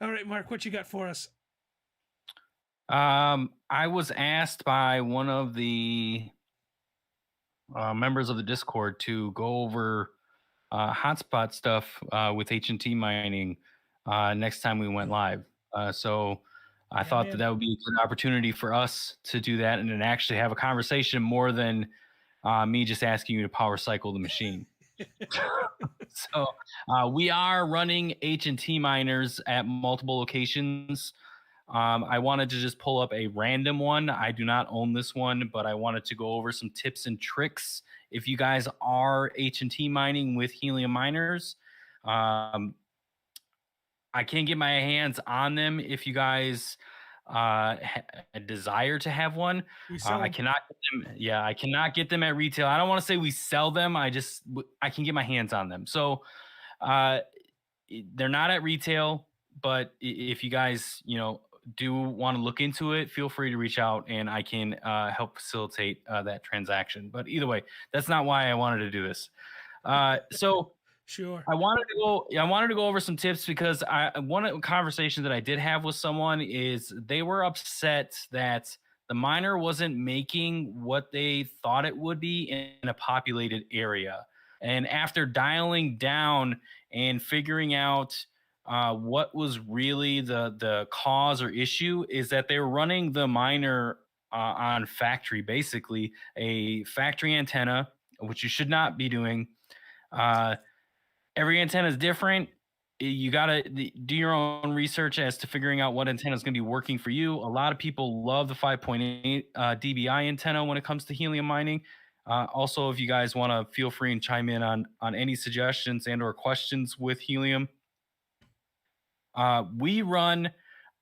All right, Mark, what you got for us? I was asked by one of the members of the Discord to go over hotspot stuff with HNT mining next time we went live. So I I'm thought that in. that would be a good opportunity for us to do that and then actually have a conversation more than me just asking you to power cycle the machine. So we are running HNT miners at multiple locations. I wanted to just pull up a random one. I do not own this one, but I wanted to go over some tips and tricks. If you guys are H&T mining with helium miners, um, I can't get my hands on them. If you guys a desire to have one, We sell I them. cannot get them. Yeah, I cannot get them at retail. I don't want to say we sell them. I can get my hands on them. So uh, they're not at retail, but if you guys, do want to look into it, feel free to reach out and I can help facilitate that transaction. But either way, that's not why I wanted to do this. So Sure. I wanted to go over some tips because one of the conversations that I did have with someone is they were upset that the miner wasn't making what they thought it would be in a populated area. And after dialing down and figuring out what was really the cause or issue, is that they were running the miner on factory, basically a factory antenna, which you should not be doing. Uh, every antenna is different. You got to do your own research as to figuring out what antenna is going to be working for you. A lot of people love the 5.8 dBi antenna when it comes to helium mining. Also, if you guys want to, feel free and chime in on any suggestions and or questions with helium. We run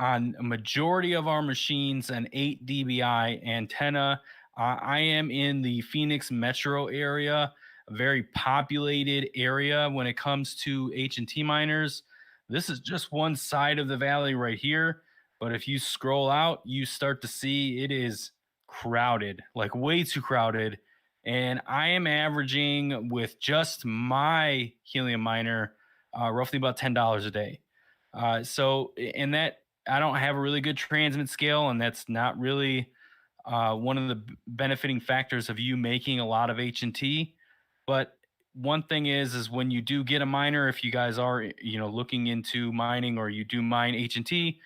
on a majority of our machines an 8 dBi antenna. I am in the Phoenix metro area, a very populated area when it comes to H&T miners. This is just one side of the valley right here. But if you scroll out, you start to see it is crowded, like way too crowded. And I am averaging with just my helium miner roughly about $10 a day. In that, I don't have a really good transmit scale, and that's not really one of the benefiting factors of you making a lot of H&T. But one thing is when you do get a miner, if you guys are looking into mining or you do mine H&T,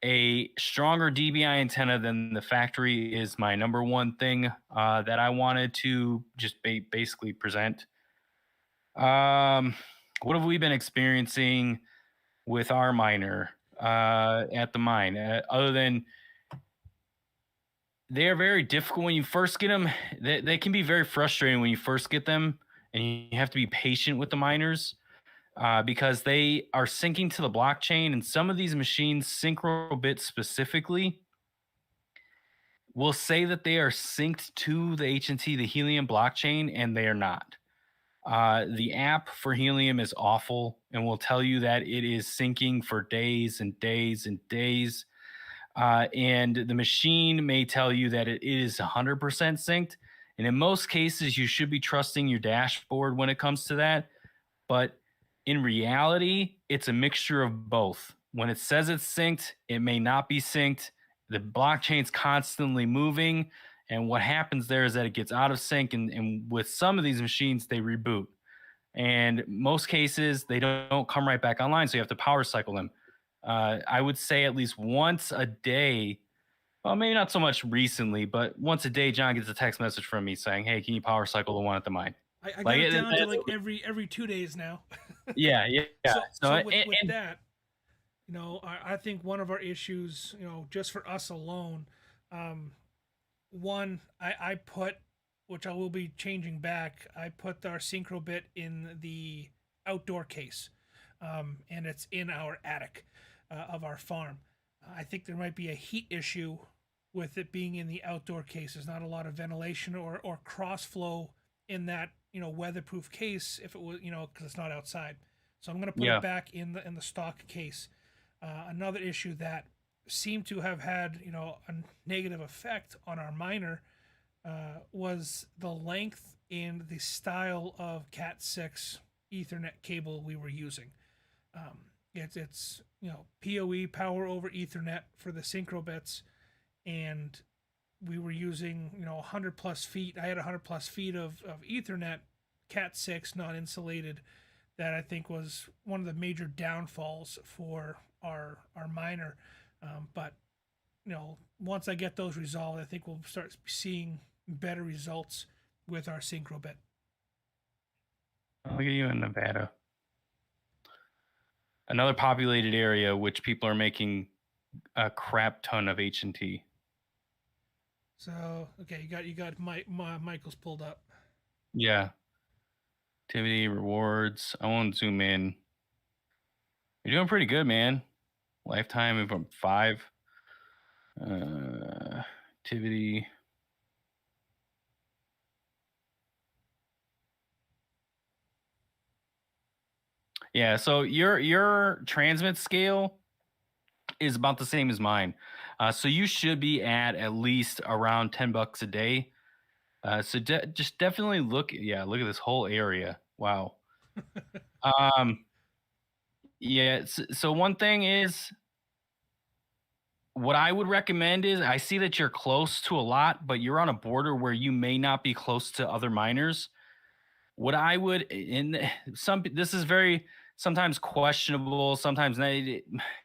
a stronger DBI antenna than the factory is my number one thing that I wanted to just basically present. Um, what have we been experiencing with our miner at the mine? Other than they're very difficult when you first get them. They can be very frustrating when you first get them, and you have to be patient with the miners because they are syncing to the blockchain. And some of these machines, Syncrobit specifically, will say that they are synced to the HNT, the Helium blockchain, and they are not. The app for Helium is awful and will tell you that it is syncing for days and days and days. And the machine may tell you that it is 100% synced. And in most cases, you should be trusting your dashboard when it comes to that. But in reality, it's a mixture of both. When it says it's synced, it may not be synced. The blockchain's constantly moving. And what happens there is that it gets out of sync. And with some of these machines, they reboot. And most cases, they don't come right back online. So you have to power cycle them. I would say at least once a day. Well, maybe not so much recently, but once a day, John gets a text message from me saying, "Hey, can you power cycle the one at the mine?" I got Like, it down to like every 2 days now. yeah, yeah, yeah. So with that, I think one of our issues, just for us alone, um, one I put, which I will be changing back. I put our synchro bit in the outdoor case, and it's in our attic of our farm. I think there might be a heat issue with it being in the outdoor case. There's not a lot of ventilation or cross flow in that weatherproof case if it was because it's not outside. So I'm going to put it yeah, back in the stock case. Another issue that seemed to have had a negative effect on our miner was the length and the style of Cat 6 Ethernet cable we were using. It's PoE, power over Ethernet, for the synchro bits, and we were using 100 plus feet. I had 100 plus feet of Ethernet, Cat 6, non insulated. That I think was one of the major downfalls for our miner. But once I get those resolved, I think we'll start seeing better results with our synchro bit. Look at you in Nevada. Another populated area which people are making a crap ton of HNT. So okay, you got Michael's pulled up. Yeah. Activity, rewards. I won't zoom in. You're doing pretty good, man. Lifetime of 5. Activity. Yeah, so your transmit scale is about the same as mine. So you should be at least around $10 a day. So just definitely look. Yeah, look at this whole area. Wow. Um. Yeah. So one thing is, what I would recommend is, I see that you're close to a lot, but you're on a border where you may not be close to other miners. What I would, in some, this is very sometimes questionable, sometimes not,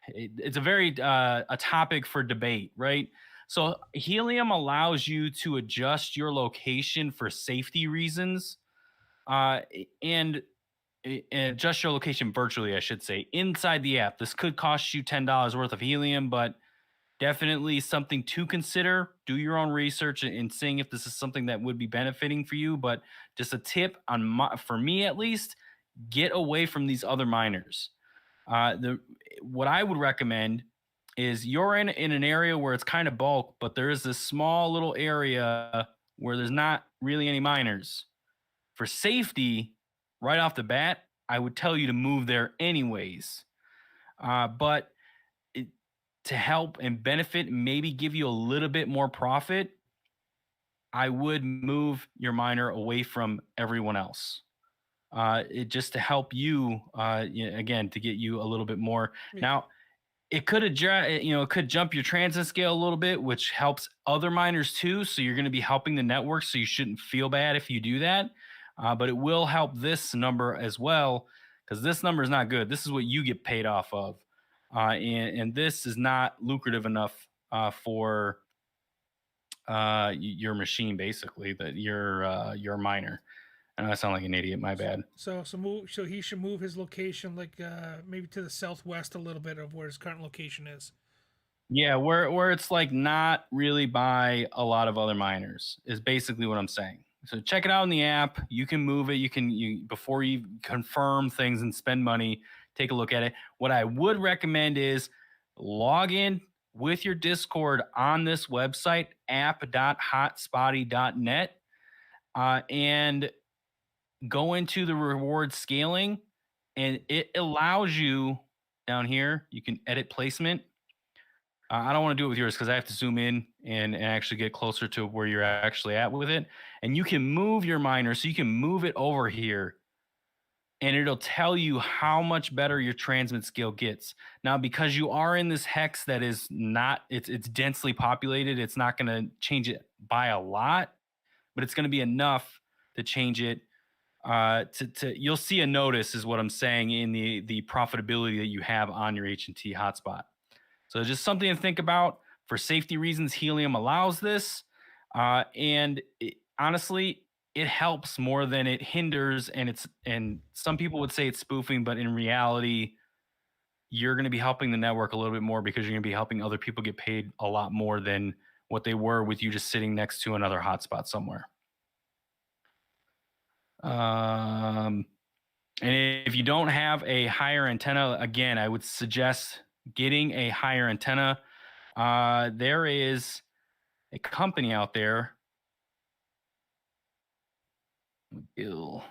it's a very a topic for debate, right? So Helium allows you to adjust your location for safety reasons, uh, and and adjust your location virtually, I should say, inside the app. This could cost you $10 worth of Helium, but definitely something to consider. Do your own research and seeing if this is something that would be benefiting for you. But just a tip on for me at least, get away from these other miners. The What I would recommend is, you're in an area where it's kind of bulk, but there is this small little area where there's not really any miners. For safety, right off the bat, I would tell you to move there anyways. But it, to help and benefit, maybe give you a little bit more profit, I would move your miner away from everyone else. It just to help you, again, to get you a little bit more. Yeah. Now, it could adjust, it could jump your transit scale a little bit, which helps other miners too. So you're going to be helping the network. So you shouldn't feel bad if you do that. But it will help this number as well, because this number is not good. This is what you get paid off of. And this is not lucrative enough for your machine, basically, that your miner. And I sound like an idiot. My bad. So he should move his location, like maybe to the southwest a little bit of where his current location is. Yeah, where it's like not really by a lot of other miners is basically what I'm saying. So check it out in the app. You can move it. You before you confirm things and spend money, take a look at it. What I would recommend is log in with your Discord on this website, app.hotspotty.net, and go into the reward scaling, and it allows you down here. You can edit placement. I don't want to do it with yours because I have to zoom in and actually get closer to where you're actually at with it. And you can move your miner, so you can move it over here, and it'll tell you how much better your transmit scale gets. Now, because you are in this hex that is not, it's densely populated, it's not going to change it by a lot, but it's going to be enough to change it. To You'll see a notice, is what I'm saying, in the profitability that you have on your HNT hotspot. So just something to think about. For safety reasons, Helium allows this, and honestly, it helps more than it hinders. And some people would say it's spoofing, but in reality, you're going to be helping the network a little bit more, because you're going to be helping other people get paid a lot more than what they were with you just sitting next to another hotspot somewhere. And if you don't have a higher antenna, again, I would suggest getting a higher antenna. There is a company out there. Ew.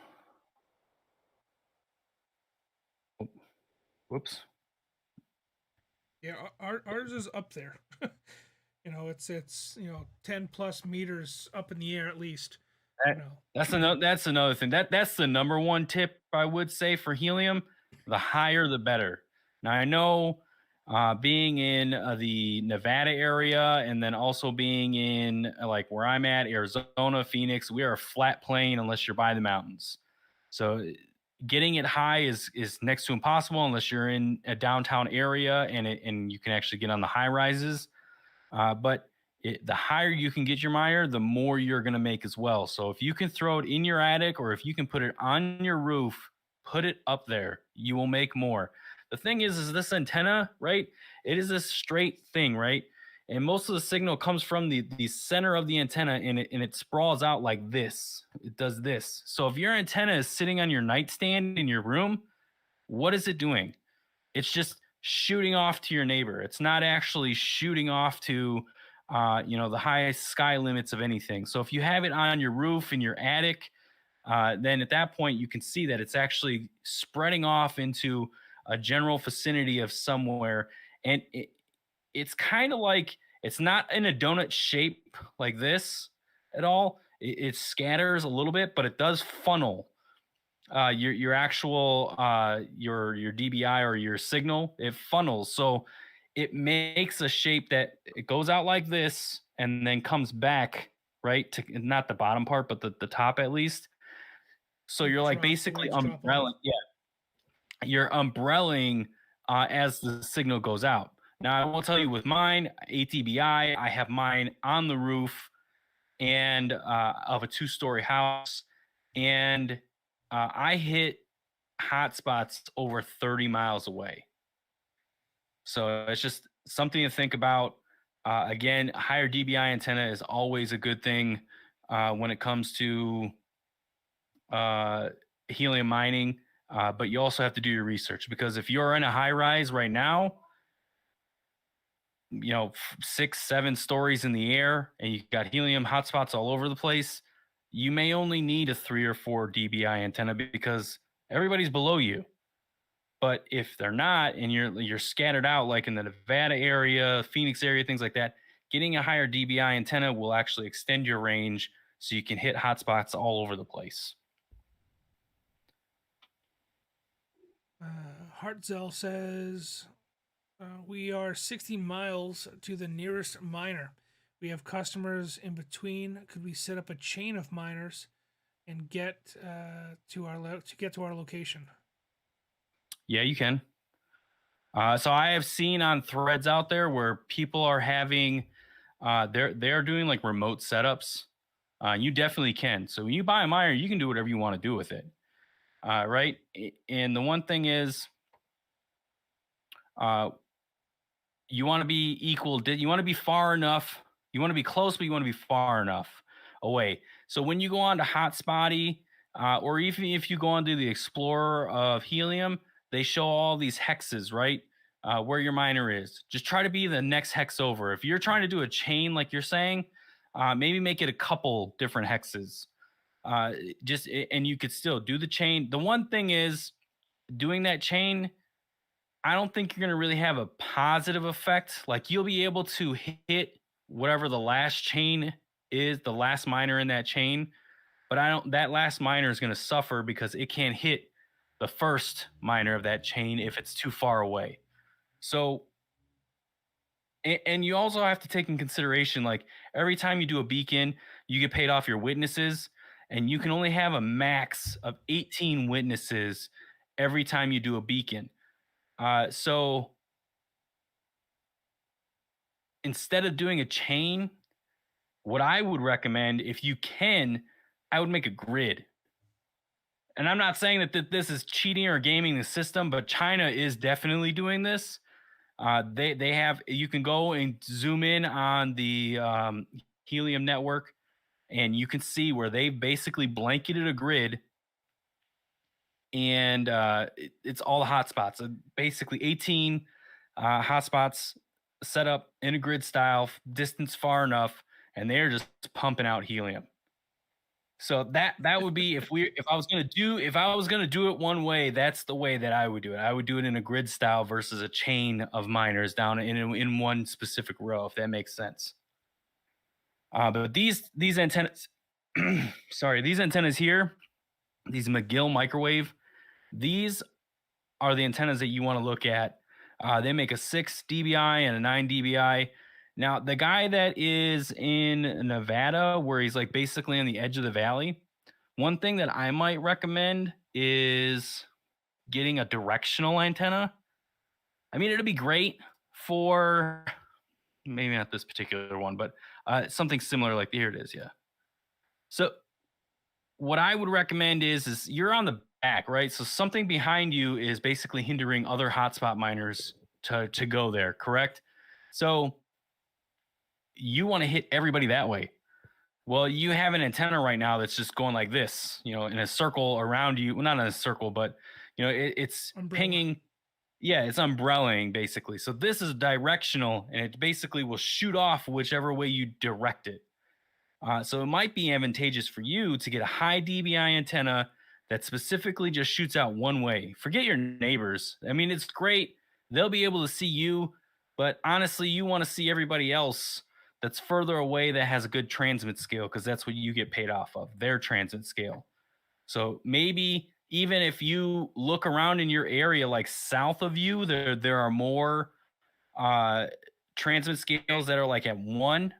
Whoops. Yeah, ours is up there. It's 10 plus meters up in the air at least. That, that's another thing. That's the number one tip I would say for Helium. The higher, the better. Now I know, being in the Nevada area, and then also being in like where I'm at, Arizona, Phoenix, we are a flat plain unless you're by the mountains. So getting it high is next to impossible unless you're in a downtown area and you can actually get on the high rises. But the higher you can get your miner, the more you're going to make as well. So if you can throw it in your attic or if you can put it on your roof, put it up there, you will make more. The thing is this antenna, right? It is a straight thing, right? And most of the signal comes from the center of the antenna, and it sprawls out like this. It does this. So if your antenna is sitting on your nightstand in your room, what is it doing? It's just shooting off to your neighbor. It's not actually shooting off to, the highest sky limits of anything. So if you have it on your roof in your attic, then at that point you can see that it's actually spreading off into a general vicinity of somewhere, and it's kind of like it's not in a donut shape like this at all. It scatters a little bit, but it does funnel your actual your DBI or your signal. It funnels, so it makes a shape that it goes out like this and then comes back right to not the bottom part, but the top at least. So you're like The basically words drop off. umbrelling. Yeah, you're umbrelling as the signal goes out. Now I will tell you with mine ATBI, I have mine on the roof and of a two-story house, and I hit hotspots over 30 miles away. So it's just something to think about. Again, higher DBI antenna is always a good thing when it comes to helium mining, but you also have to do your research because if you're in a high rise right now, 6, 7 stories in the air, and you got helium hotspots all over the place, you may only need a 3 or 4 DBI antenna because everybody's below you. But if they're not, and you're scattered out, like in the Nevada area, Phoenix area, things like that, getting a higher DBI antenna will actually extend your range so you can hit hotspots all over the place. Hartzell says, we are 60 miles to the nearest miner. We have customers in between. Could we set up a chain of miners and get to our location? Yeah, you can. So I have seen on threads out there where people are having, they're doing like remote setups. You definitely can. So when you buy a miner, you can do whatever you want to do with it, right? And the one thing is, uh, you want to be equal. You want to be far enough. You want to be close, but you want to be far enough away. So when you go on to Hotspotty, or even if you go on to the Explorer of Helium, they show all these hexes, right? Where your miner is. Just try to be the next hex over. If you're trying to do a chain, like you're saying, maybe make it a couple different hexes. And you could still do the chain. The one thing is, doing that chain, I don't think you're going to really have a positive effect. Like you'll be able to hit whatever the last chain is, the last miner in that chain, but that last miner is going to suffer because it can't hit the first miner of that chain if it's too far away. So, and you also have to take in consideration, like every time you do a beacon, you get paid off your witnesses, and you can only have a max of 18 witnesses every time you do a beacon. So instead of doing a chain, what I would recommend, if you can, I would make a grid. And I'm not saying that this is cheating or gaming the system, but China is definitely doing this. They have, you can go and zoom in on the Helium network, and you can see where they basically blanketed a grid, and it's all the hotspots. Basically 18 hotspots set up in a grid style, distance far enough, and they're just pumping out helium. So that would be if I was gonna do it one way, that's the way that I would do it. I would do it in a grid style versus a chain of miners down in one specific row, if that makes sense. But these antennas, sorry, these antennas here, these McGill microwave, these are the antennas that you want to look at They make a 6 dBi and a 9 dBi. Now, the guy that is in Nevada, where he's like basically on the edge of the valley, one thing that I might recommend is getting a directional antenna. I mean, it'd be great for maybe not this particular one, but something similar like here it is. Yeah. So what I would recommend is you're on the back, right? So something behind you is basically hindering other hotspot miners to go there, correct? So you want to hit everybody that way. Well, you have an antenna right now that's just going like this, in a circle around you. Well, not in a circle, but it's Umbrella. pinging. Yeah, it's umbrellaing basically. So this is directional, and it basically will shoot off whichever way you direct it. So it might be advantageous for you to get a high DBI antenna that specifically just shoots out one way. Forget your neighbors. I mean, it's great. They'll be able to see you, but honestly, you want to see everybody else that's further away that has a good transmit scale because that's what you get paid off of, their transmit scale. So maybe even if you look around in your area, like south of you, there are more uh, transmit scales that are like at 1.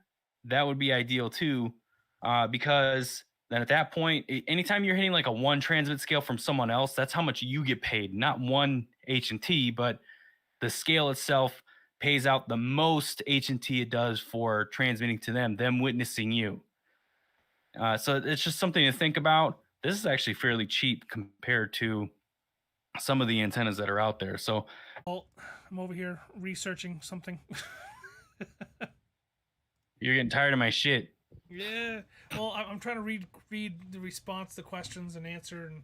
That would be ideal too, because then at that point, anytime you're hitting like a 1 transmit scale from someone else, that's how much you get paid. Not 1 H&T, but the scale itself pays out the most H&T it does for transmitting to them witnessing you. So it's just something to think about. This is actually fairly cheap compared to some of the antennas that are out there. So Well, I'm over here researching something. you're getting tired of my shit. Yeah. Well, I'm trying to read the response to questions and answer and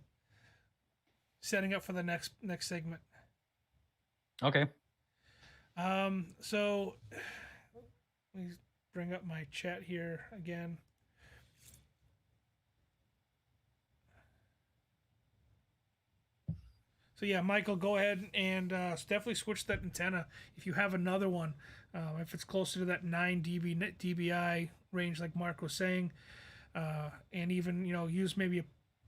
setting up for the next segment. Okay. So let me bring up my chat here again. So yeah, Michael, go ahead and definitely switch that antenna if you have another one. If it's closer to that 9 dBi range, like Mark was saying, and even use maybe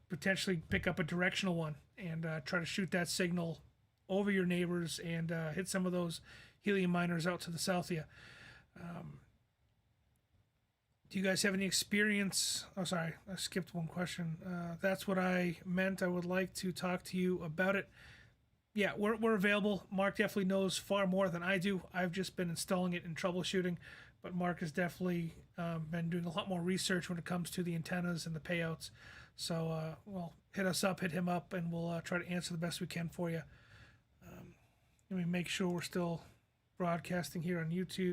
potentially pick up a directional one and try to shoot that signal over your neighbors and hit some of those helium miners out to the south of you. Do you guys have any experience? Oh, sorry, I skipped one question. That's what I meant. I would like to talk to you about it. Yeah, we're available. Mark definitely knows far more than I do. I've just been installing it and troubleshooting, but Mark has definitely been doing a lot more research when it comes to the antennas and the payouts. So, well, hit us up, hit him up, and we'll try to answer the best we can for you. Let me make sure we're still broadcasting here on YouTube.